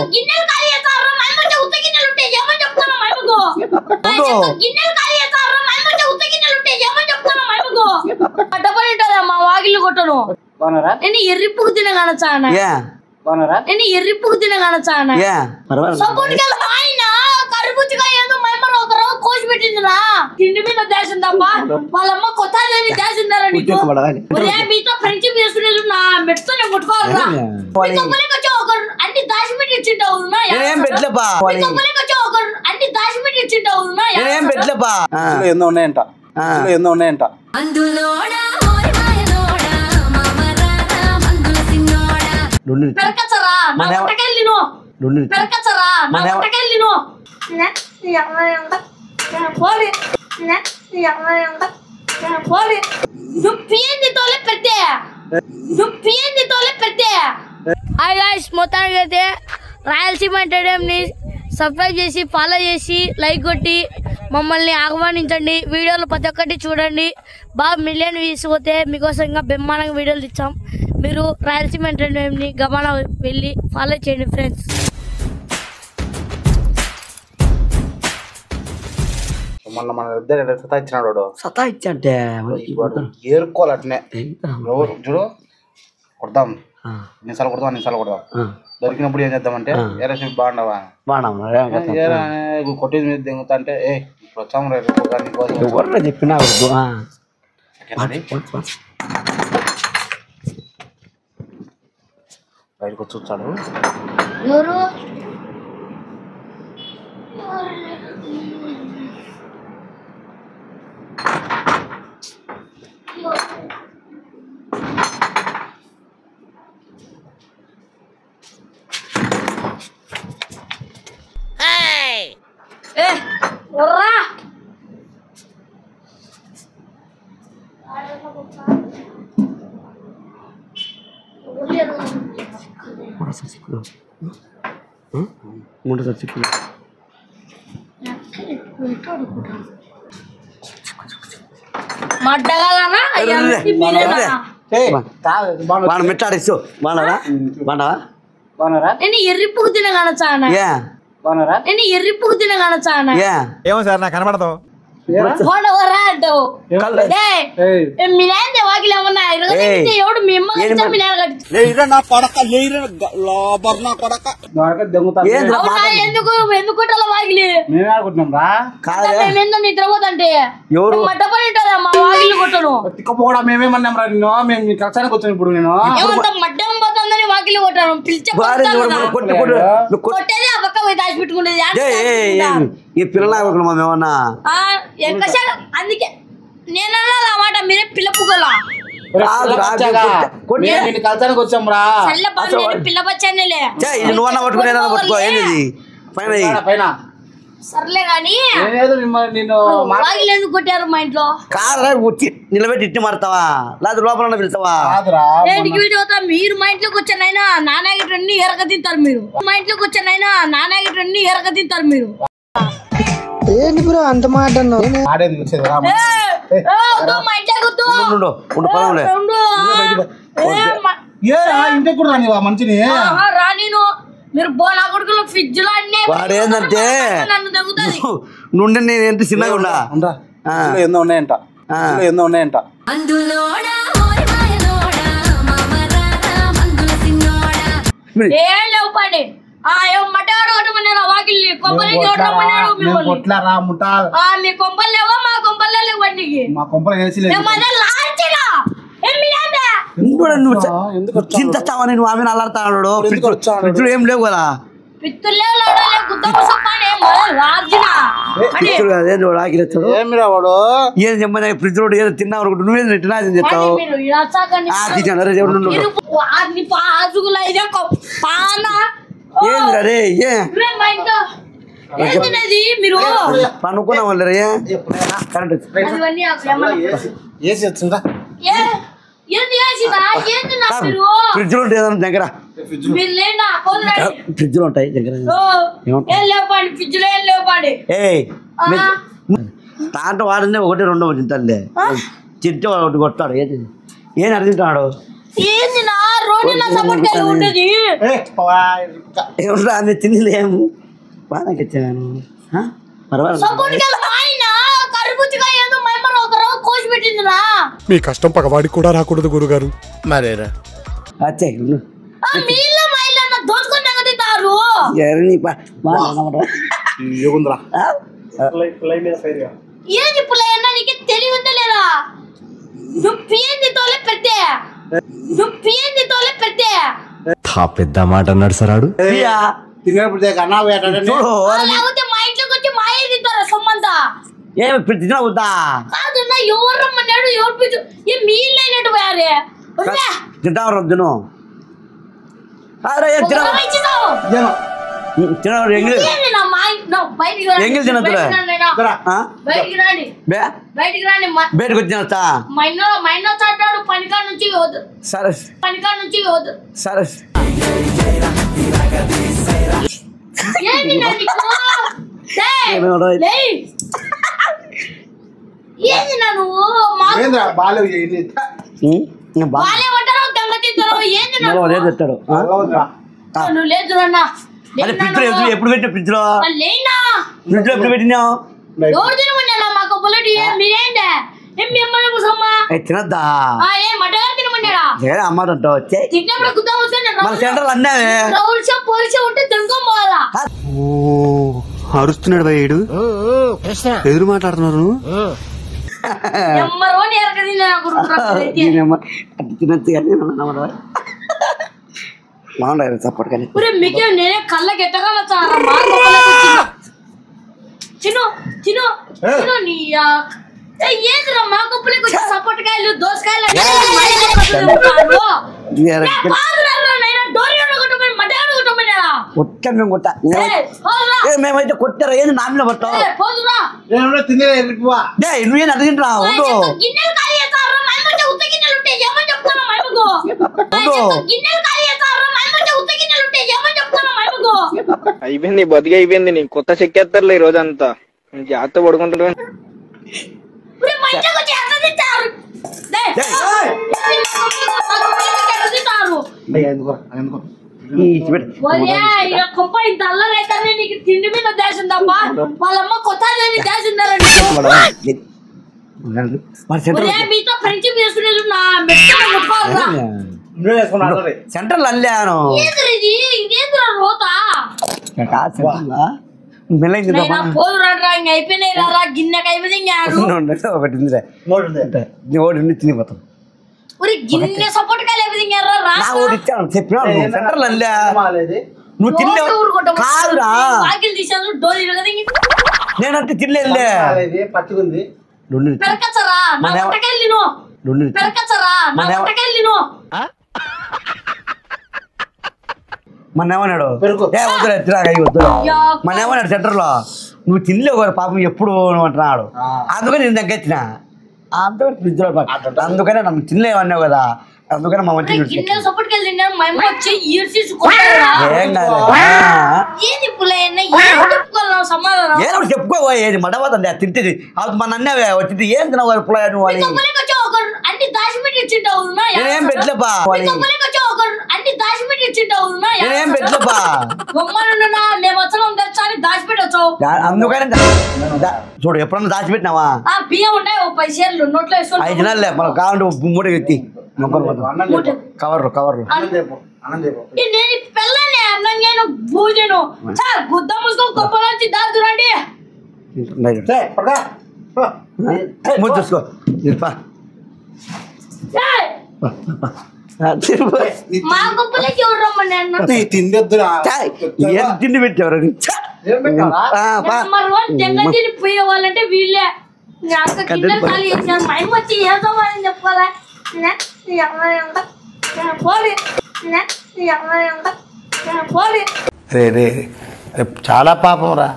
గిన్నెలు ఖాళీ చేస్తారా మైమొచ్చ ఉత్త గిన్నెలు ఉంటాయి ఏమని చెప్తాను మైమకు గిన్నెలు ఖాళీ చేస్తారా మైమొచ్చ ఉత్త గిన్నెలు ఉంటాయి ఏమని చెప్తాను మైమకు డబ్బులు ఉంటుందా మా వాకిళ్ళు కొట్టను నేను ఎర్రిప్పుకు తినగానొచ్చాను నేను ఎర్రిప్పుకు తినగానొచ్చాను సపోర్ట్కి ఆయన కరుబుచ్చిగా ఏదో మైమరు ఒక రోజు కోసి పెట్టిందిరా తిండి మీద దేశం తప్ప వాళ్ళమ్మ కొత్త దేశిందారా నీకు మీతో ఫ్రెండ్షిప్ చేసుకునేది నా మెట్టుతో నేను కొట్టుకోవాలరా ఒక అన్ని దాచిపెట్టి ఇచ్చింటావు అన్ని దాచిపెట్టి ఇచ్చింటావు ఎన్నో ఉన్నాయంట పెరకచ్చరా నా పట్టకెళ్ళిను పెరకచ్చరా నా పట్టకెళ్ళిను పోలి పోలి దుప్పియంది తోలే పెట్టే హాయ్ గైస్ మొత్తానికి అయితే రాయలసీమ ఎంటర్టైన్మెంట్ని సబ్స్క్రైబ్ చేసి ఫాలో చేసి లైక్ కొట్టి మమ్మల్ని ఆహ్వానించండి వీడియోలు ప్రతి ఒక్కటి చూడండి బాగా మిలియన్ వ్యూస్ పోతే మీకోసం ఇంకా బ్రహ్మాండంగా వీడియోలు ఇచ్చాం మీరు రాయలసీమ ఎంటర్టైన్మెంట్ని గమనం వెళ్ళి ఫాలో చేయండి ఫ్రెండ్స్ మొన్న మన ఇద్దరు సతాయిచ్చినాడు సతాయిచ్చంటే ఏరుకోవాలి అట్నే చూడు కొడదాం నిమిషాలు కొడదాం దొరికినప్పుడు ఏం చేద్దామంటే ఏరేసి బాగుండవా కొట్టేది మీద దిగుతా అంటే ఇప్పుడు వచ్చాము చెప్పినా బయటకు వచ్చి వచ్చాడు మెట్టాడిస్తూ నేను ఎర్రిప్పుకు తినగానొచ్చాను ఏమో సార్ నాకు కనబడతావు నిద్రపోతంటే మా వాకిళ్ళు కొట్టను మేమేమన్నాం రా నిన్ను మేము కలసానికి వచ్చాను ఇప్పుడు నేను మడ్డం పోతుందని వాకిళ్ళు కొట్టాను పిలిచి కొట్టేది ఆ పక్క పోయి దాచి పెట్టుకునేది మేమన్నా అందుకే నేను ఆ మాట మీరే పిల్లపుగలా కలసానికి వచ్చాం రా పిల్ల బచ్చానేలే నువ్వన్నా పట్టుకునే పైన సర్లే గాని ఎందుకు కొట్టారు మా ఇంట్లో వచ్చి నిలబెట్టి ఇట్టి మాడతావా లేదా లోపల పిలుస్తావా మీరు మా ఇంట్లోకి వచ్చానైనా నానాగిటన్ని ఎరగ తింటారు మీరు మా ఇంట్లోకి వచ్చానైనా నానాగిటన్ని ఎరగ తింటారు మీరు ఏంటి బ్రో అంత మాట ఇంటికి కూడా రానివా మంచిని రానిను మీరు బోనా కొడుకులు ఫ్రిడ్జ్ లో అన్నీ వాడేందంటే నుండి నేను ఎంత చిన్నగా ఉండా ఎన్నో ఉన్నాయంట ఏం లేవు పడి మటాడు కొట్టమన్నాడు వాకిల్ని కొంపలు చూడమన్నాడు మీ కొంపలు లేవా మా కొంపల్లో లేవు బండికి మా కొంపలు వేసి చింతావని నువ్వు ఆమె అల్లాడుతాడు ఏం లేవు కదా ఏం చెప్పని ఫ్రిడ్జ్ లో ఏదో తిన్నావు అనుకుంటు నువ్వేది నెట్టినా చెప్తావు ఏంద్రే మీరు పనుకున్నా వాళ్ళు ఫ్రిడ్జ్ లో ఉంటాయి దగ్గర ఫ్రిడ్జ్ లో ఉంటాయి దగ్గర దాంట్లో వాడిందే ఒకటి రెండో తింటాడులే తింటే ఒకటి కొట్టాడు ఏం అడిగింటాడు ఏంది నా రోడ్డు నా సపోర్ట్ కాయ ఉండేది ఏమన్నా ఆమె తినలేము బాగా ఇచ్చాను సపోర్ట్ కాయ ఆయన కర్బూజకాయ ఏదో మైమర ఒక రోజు కోసి పెట్టిందిరా. మీ కష్టం పగవాడికి కూడా రాకూడదు గురుగారు. మరేరా వచ్చాయి మీళ్ళ మైళ్ళ దోచుకుని తింటారు. ఏంది పుల్లయ్యన్నా నీకు తెలివి ఉందా లేదా? నువ్వు పిఎంది తోలే పెట్టే పెద్ద మాట అన్నాడు సరాడు. లేకపోతే మా ఇంట్లోకి వచ్చి మా అయ్య తింటారా సొమ్మంతా? తినవుతా కాదు ఎవరు రమ్మన్నాడు ఎవరు పిచ్చు ఏ మీళ్ళు అయినట్టు పోయారే తింటావు రొద్దును ఎంగిల్ తినద్దురా బయటికి వచ్చిన పనికా నుంచి సరే ఏంది నువ్వు ఎప్పుడు పెట్టిన ఫ్రిడ్జ్ లో ఎప్పుడు పెట్టినావు మాకు తినద్దా అమ్మాట వచ్చే మన సెంటర్ అన్నావే అరుస్తున్నాడు భయ్యుడు. ఎదురు మాట్లాడుతున్నారు. తినద్దు కానీ సపోర్ట్ కానీ నేనే కళ్ళకి ఎట్టగా ఏంద్రా మా గొప్పలకి వచ్చి సపోర్ట్ కాయలు దోసకాయలు మేమైతే కొట్టారా ఏంది నామిన పట్టావు నువ్వేం అడిగింటా అయిపోయింది బతికి అయిపోయింది. నీ కొత్త చెక్కేస్తారులే ఈ రోజంతా జాగ్రత్త పడుకుంటా. తిండి మీద దేశందమ్మా వాళ్ళమ్మ కొత్త మీతో ఫ్రెండ్షిప్ చేసుకునేది సెంటర్ అల్లాను తినిపోతాం చెప్పినా సెంటర్ అల్లా నువ్వు తినలే కాదురా నేనంటే తినలే పచ్చిగుంది మనేమన్నాడు మనేమన్నాడు సెంటర్ లో నువ్వు తినలేవు పాపం ఎప్పుడు అంటున్నాడు. అందుకని నేను తగ్గచ్చిన అందుకని ఫ్రిడ్జ్ లో అందుకనే నన్ను తినలేవన్నావు కదా అందుకని మా మంచి చెప్పుకోబోయేది మడవదండి తింటేది మన అన్నవే వచ్చింది ఏం తినవు నువ్వు అని నేనేం పెట్టలేపా నేనేం పెట్టలేపా అందుకని చూడు ఎప్పుడన్నా దాచిపెట్టినావా ఐదు నెలలే మనం కావాలంటే మూట ఎత్తి కవర్లు కవర్లు చూసుకో తిండి పెట్టేవారు పోయేవాళ్ళంటే వీళ్ళే వచ్చి ఏదోమని చెప్పాలా చాలా పాపం రా.